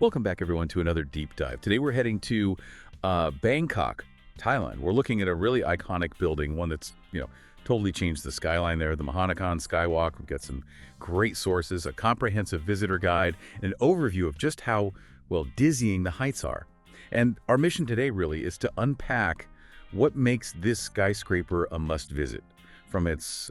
Welcome back, everyone, to another deep dive. Today we're heading to Bangkok, Thailand. We're looking at a really iconic building, one that's, totally changed the skyline there, the Mahanakhon Skywalk. We've got some great sources, a comprehensive visitor guide, and an overview of just how, well, dizzying the heights are. And our mission today really is to unpack what makes this skyscraper a must-visit, from its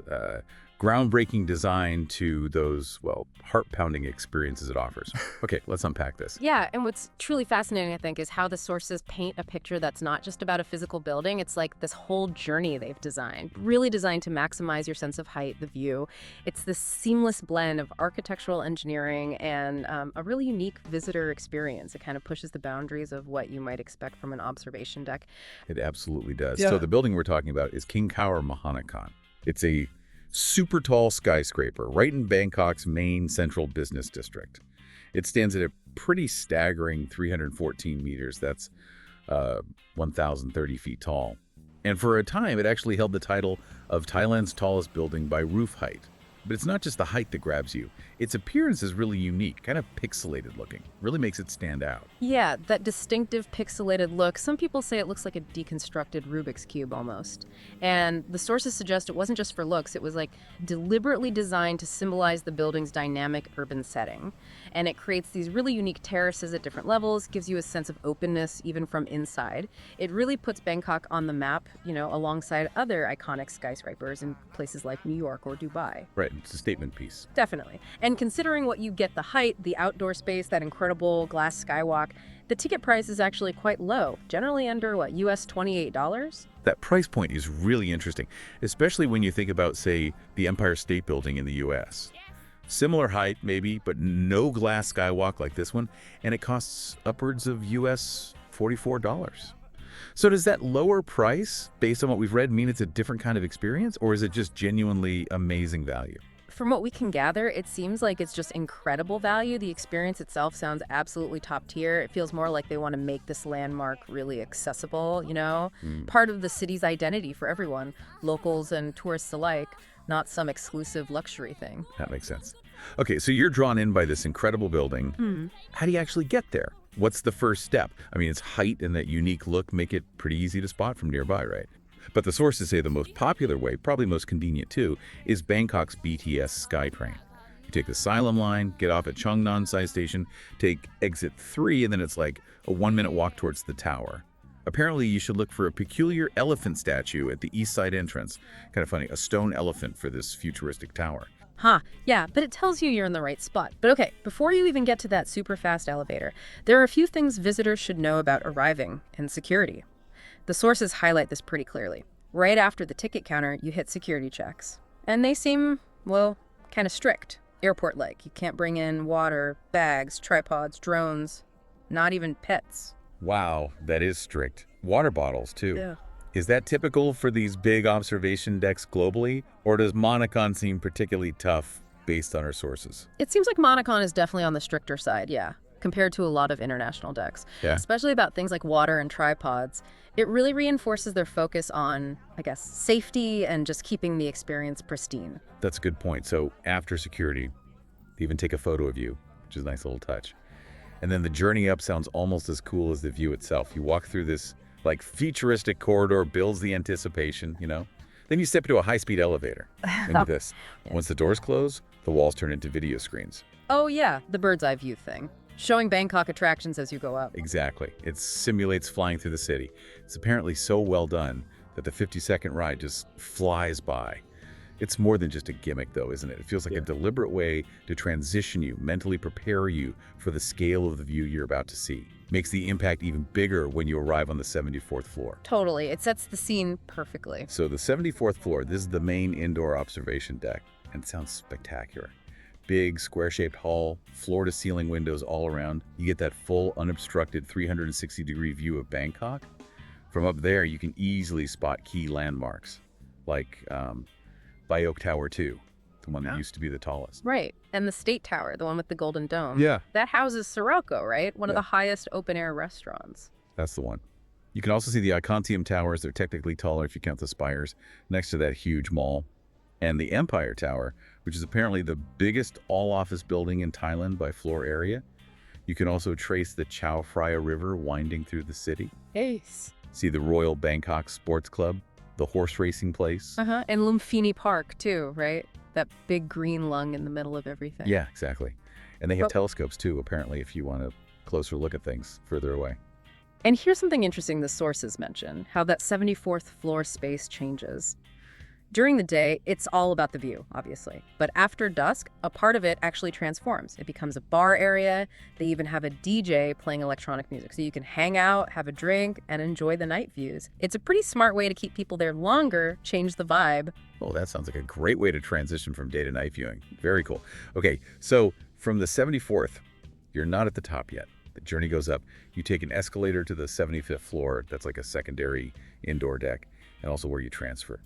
groundbreaking design to those, well, heart-pounding experiences it offers. Okay, let's unpack this. Yeah, and what's truly fascinating, I think, is how the sources paint a picture that's not just about a physical building. It's like this whole journey they've designed, really designed to maximize your sense of height, the view. It's this seamless blend of architectural engineering and a really unique visitor experience. It kind of pushes the boundaries of what you might expect from an observation deck. It absolutely does. Yeah. So the building we're talking about is King Tower Mahanakhon. It's a super tall skyscraper right in Bangkok's main central business district. It stands at a pretty staggering 314 meters. That's 1,030 feet tall. And for a time, it actually held the title of Thailand's tallest building by roof height. But it's not just the height that grabs you. Its appearance is really unique, kind of pixelated looking. Really makes it stand out. Yeah, that distinctive pixelated look. Some people say it looks like a deconstructed Rubik's Cube almost. And the sources suggest it wasn't just for looks. It was like deliberately designed to symbolize the building's dynamic urban setting. And it creates these really unique terraces at different levels, gives you a sense of openness even from inside. It really puts Bangkok on the map, alongside other iconic skyscrapers in places like New York or Dubai. Right, it's a statement piece. Definitely. And considering what you get, the height, the outdoor space, that incredible glass skywalk, the ticket price is actually quite low, generally under, US $28? That price point is really interesting, especially when you think about, say, the Empire State Building in the U.S. Similar height, maybe, but no glass skywalk like this one, and it costs upwards of US $44. So does that lower price, based on what we've read, mean it's a different kind of experience, or is it just genuinely amazing value? From what we can gather, it seems like it's just incredible value. The experience itself sounds absolutely top tier. It feels more like they want to make this landmark really accessible, part of the city's identity for everyone, locals and tourists alike, not some exclusive luxury thing. That makes sense. Okay, so you're drawn in by this incredible building. How do you actually get there? What's the first step? I mean, its height and that unique look make it pretty easy to spot from nearby, right? But the sources say the most popular way, probably most convenient too, is Bangkok's BTS SkyTrain. You take the Silom line, get off at Cheongnan Side Station, take exit 3, and then it's like a 1-minute walk towards the tower. Apparently, you should look for a peculiar elephant statue at the east side entrance. Kind of funny, a stone elephant for this futuristic tower. Yeah, but it tells you you're in the right spot. But okay, before you even get to that super fast elevator, there are a few things visitors should know about arriving and security. The sources highlight this pretty clearly. Right after the ticket counter, you hit security checks. And they seem, well, kind of strict. Airport-like. You can't bring in water, bags, tripods, drones, not even pets. Wow, that is strict. Water bottles, too. Yeah. Is that typical for these big observation decks globally, or does Mahanakhon seem particularly tough based on our sources? It seems like Mahanakhon is definitely on the stricter side, yeah, compared to a lot of international decks. Yeah. Especially about things like water and tripods. It really reinforces their focus on, safety and just keeping the experience pristine. That's a good point. So after security, they even take a photo of you, which is a nice little touch. And then the journey up sounds almost as cool as the view itself. You walk through this futuristic corridor, builds the anticipation, Then you step into a high-speed elevator. Into this. Once the doors close, the walls turn into video screens. Oh yeah, the bird's eye view thing. Showing Bangkok attractions as you go up. Exactly. It simulates flying through the city. It's apparently so well done that the 50-second ride just flies by. It's more than just a gimmick, though, isn't it? It feels like a deliberate way to transition you, mentally prepare you for the scale of the view you're about to see. Makes the impact even bigger when you arrive on the 74th floor. Totally. It sets the scene perfectly. So the 74th floor, this is the main indoor observation deck, and it sounds spectacular. Big, square-shaped hall, floor-to-ceiling windows all around. You get that full, unobstructed 360-degree view of Bangkok. From up there, you can easily spot key landmarks, like Bayok Tower 2, the one that used to be the tallest. Right. And the State Tower, the one with the golden dome. Yeah. That houses Sirocco, right? One of the highest open-air restaurants. That's the one. You can also see the Iconium Towers. They're technically taller if you count the spires, next to that huge mall. And the Empire Tower, which is apparently the biggest all-office building in Thailand by floor area. You can also trace the Chao Phraya River winding through the city. Ace. See the Royal Bangkok Sports Club, the horse racing place. And Lumpini Park, too, right? That big green lung in the middle of everything. Yeah, exactly. And they have But- telescopes, too, apparently, if you want a closer look at things further away. And here's something interesting the sources mention, how that 74th floor space changes. During the day, it's all about the view, obviously. But after dusk, a part of it actually transforms. It becomes a bar area. They even have a DJ playing electronic music. So you can hang out, have a drink, and enjoy the night views. It's a pretty smart way to keep people there longer, change the vibe. Oh, that sounds like a great way to transition from day to night viewing. Very cool. Okay, so from the 74th, you're not at the top yet. The journey goes up. You take an escalator to the 75th floor. That's like a secondary indoor deck, and also where you transfer.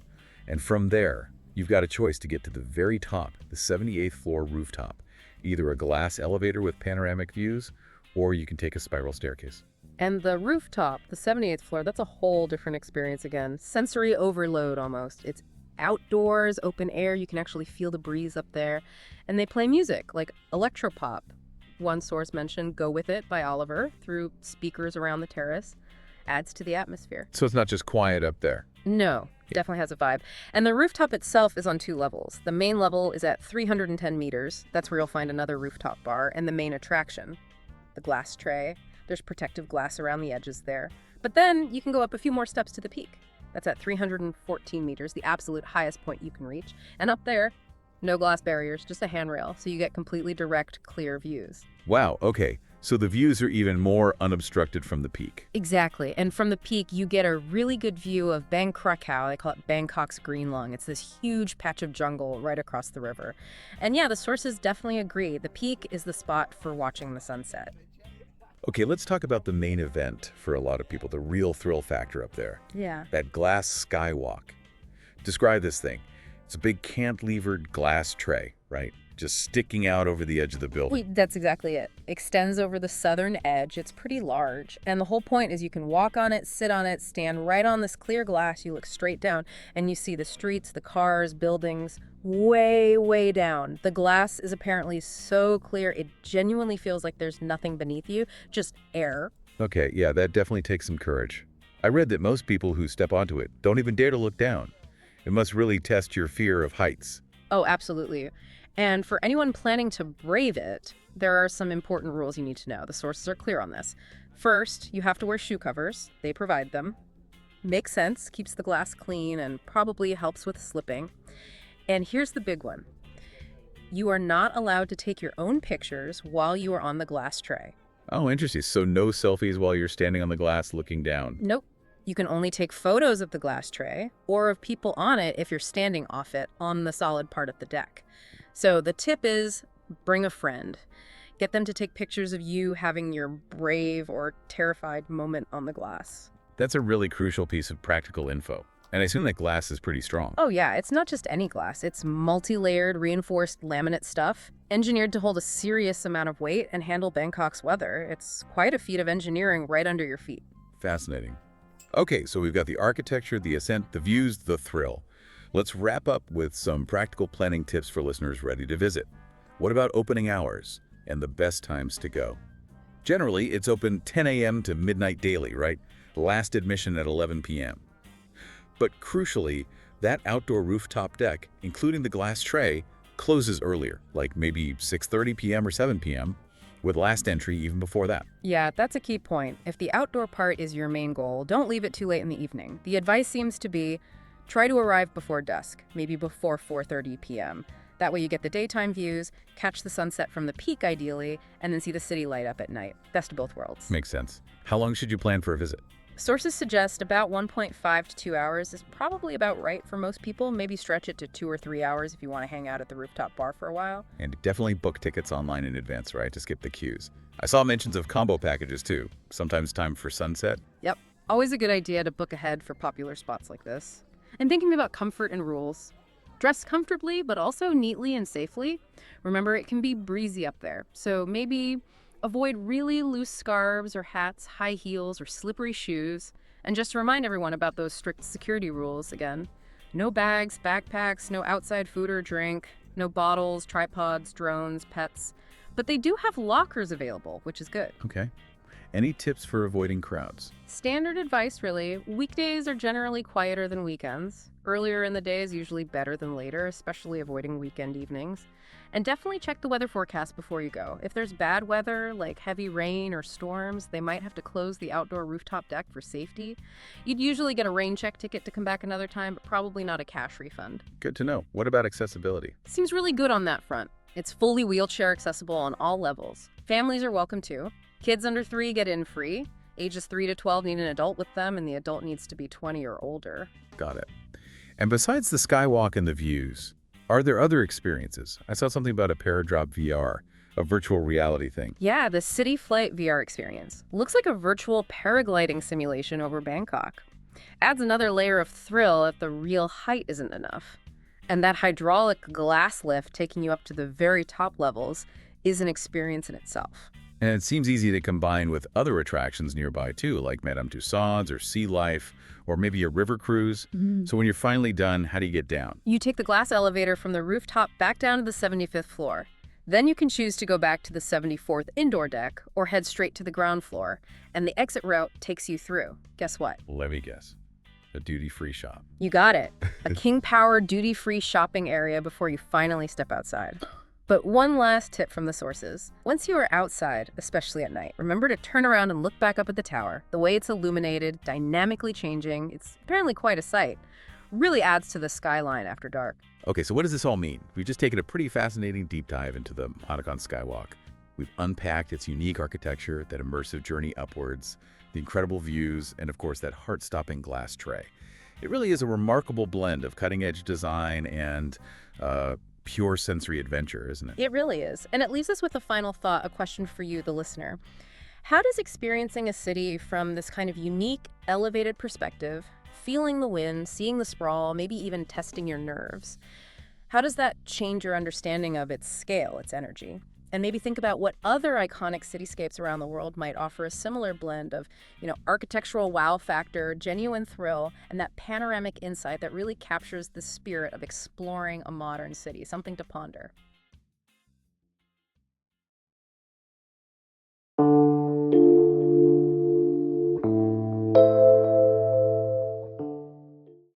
And from there, you've got a choice to get to the very top, the 78th floor rooftop. Either a glass elevator with panoramic views, or you can take a spiral staircase. And the rooftop, the 78th floor, that's a whole different experience again. Sensory overload almost. It's outdoors, open air. You can actually feel the breeze up there. And they play music like electropop. One source mentioned Go With It by Oliver through speakers around the terrace. Adds to the atmosphere. So it's not just quiet up there. No, definitely has a vibe. And the rooftop itself is on 2 levels. The main level is at 310 meters. That's where you'll find another rooftop bar and the main attraction, the glass tray. There's protective glass around the edges there. But then you can go up a few more steps to the peak. That's at 314 meters, the absolute highest point you can reach. And up there, no glass barriers, just a handrail, so you get completely direct, clear views. Wow, okay. So the views are even more unobstructed from the peak. Exactly. And from the peak, you get a really good view of Bang Krakow. They call it Bangkok's Green Lung. It's this huge patch of jungle right across the river. And yeah, the sources definitely agree. The peak is the spot for watching the sunset. Okay, let's talk about the main event for a lot of people, the real thrill factor up there. Yeah. That glass skywalk. Describe this thing. It's a big cantilevered glass tray, right? Just sticking out over the edge of the building. That's exactly it. Extends over the southern edge. It's pretty large. And the whole point is you can walk on it, sit on it, stand right on this clear glass. You look straight down and you see the streets, the cars, buildings way, way down. The glass is apparently so clear, it genuinely feels like there's nothing beneath you, just air. Okay, yeah, that definitely takes some courage. I read that most people who step onto it don't even dare to look down. It must really test your fear of heights. Oh, absolutely. And for anyone planning to brave it, there are some important rules you need to know. The sources are clear on this. First, you have to wear shoe covers. They provide them. Makes sense, keeps the glass clean, and probably helps with slipping. And here's the big one. You are not allowed to take your own pictures while you are on the glass tray. Oh, interesting. So no selfies while you're standing on the glass looking down. Nope. You can only take photos of the glass tray or of people on it if you're standing off it on the solid part of the deck. So the tip is bring a friend. Get them to take pictures of you having your brave or terrified moment on the glass. That's a really crucial piece of practical info. And I assume that glass is pretty strong. Oh yeah, it's not just any glass. It's multi-layered, reinforced laminate stuff, engineered to hold a serious amount of weight and handle Bangkok's weather. It's quite a feat of engineering right under your feet. Fascinating. Okay, so we've got the architecture, the ascent, the views, the thrill. Let's wrap up with some practical planning tips for listeners ready to visit. What about opening hours and the best times to go? Generally, it's open 10 a.m. to midnight daily, right? Last admission at 11 p.m. But crucially, that outdoor rooftop deck, including the glass tray, closes earlier, like maybe 6:30 p.m. or 7 p.m., with last entry even before that. Yeah, that's a key point. If the outdoor part is your main goal, don't leave it too late in the evening. The advice seems to be try to arrive before dusk, maybe before 4:30 p.m. That way you get the daytime views, catch the sunset from the peak ideally, and then see the city light up at night. Best of both worlds. Makes sense. How long should you plan for a visit? Sources suggest about 1.5 to 2 hours is probably about right for most people. Maybe stretch it to 2 or 3 hours if you want to hang out at the rooftop bar for a while. And definitely book tickets online in advance, right, to skip the queues. I saw mentions of combo packages too, sometimes time for sunset. Yep, always a good idea to book ahead for popular spots like this. And thinking about comfort and rules. Dress comfortably, but also neatly and safely. Remember, it can be breezy up there, so maybe avoid really loose scarves or hats, high heels, or slippery shoes. And just to remind everyone about those strict security rules again. No bags, backpacks, no outside food or drink, no bottles, tripods, drones, pets. but they do have lockers available, which is good. Okay. Any tips for avoiding crowds? Standard advice, really. Weekdays are generally quieter than weekends. Earlier in the day is usually better than later, especially avoiding weekend evenings. And definitely check the weather forecast before you go. If there's bad weather, like heavy rain or storms, they might have to close the outdoor rooftop deck for safety. You'd usually get a rain check ticket to come back another time, but probably not a cash refund. Good to know. What about accessibility? Seems really good on that front. It's fully wheelchair accessible on all levels. Families are welcome too. Kids under 3 get in free. Ages 3 to 12 need an adult with them, and the adult needs to be 20 or older. Got it. And besides the skywalk and the views, are there other experiences? I saw something about a Paradrop VR, a virtual reality thing. Yeah, the City Flight VR experience. Looks like a virtual paragliding simulation over Bangkok. Adds another layer of thrill if the real height isn't enough. And that hydraulic glass lift taking you up to the very top levels is an experience in itself. And it seems easy to combine with other attractions nearby too, like Madame Tussauds or Sea Life, or maybe a river cruise. So when you're finally done, how do you get down? You take the glass elevator from the rooftop back down to the 75th floor. Then you can choose to go back to the 74th indoor deck or head straight to the ground floor. And the exit route takes you through. Guess what? Let me guess. A duty-free shop. You got it. A King Power duty-free shopping area before you finally step outside. But one last tip from the sources. Once you are outside, especially at night, remember to turn around and look back up at the tower. The way it's illuminated, dynamically changing, it's apparently quite a sight. Really adds to the skyline after dark. Okay, so what does this all mean? We've just taken a pretty fascinating deep dive into the Mahanakhon Skywalk. We've unpacked its unique architecture, that immersive journey upwards, the incredible views, and of course that heart-stopping glass tray. It really is a remarkable blend of cutting-edge design and pure sensory adventure, isn't it? It really is. And it leaves us with a final thought, a question for you, the listener. How does experiencing a city from this kind of unique, elevated perspective, feeling the wind, seeing the sprawl, maybe even testing your nerves, how does that change your understanding of its scale, its energy? And maybe think about what other iconic cityscapes around the world might offer a similar blend of, architectural wow factor, genuine thrill, and that panoramic insight that really captures the spirit of exploring a modern city, something to ponder.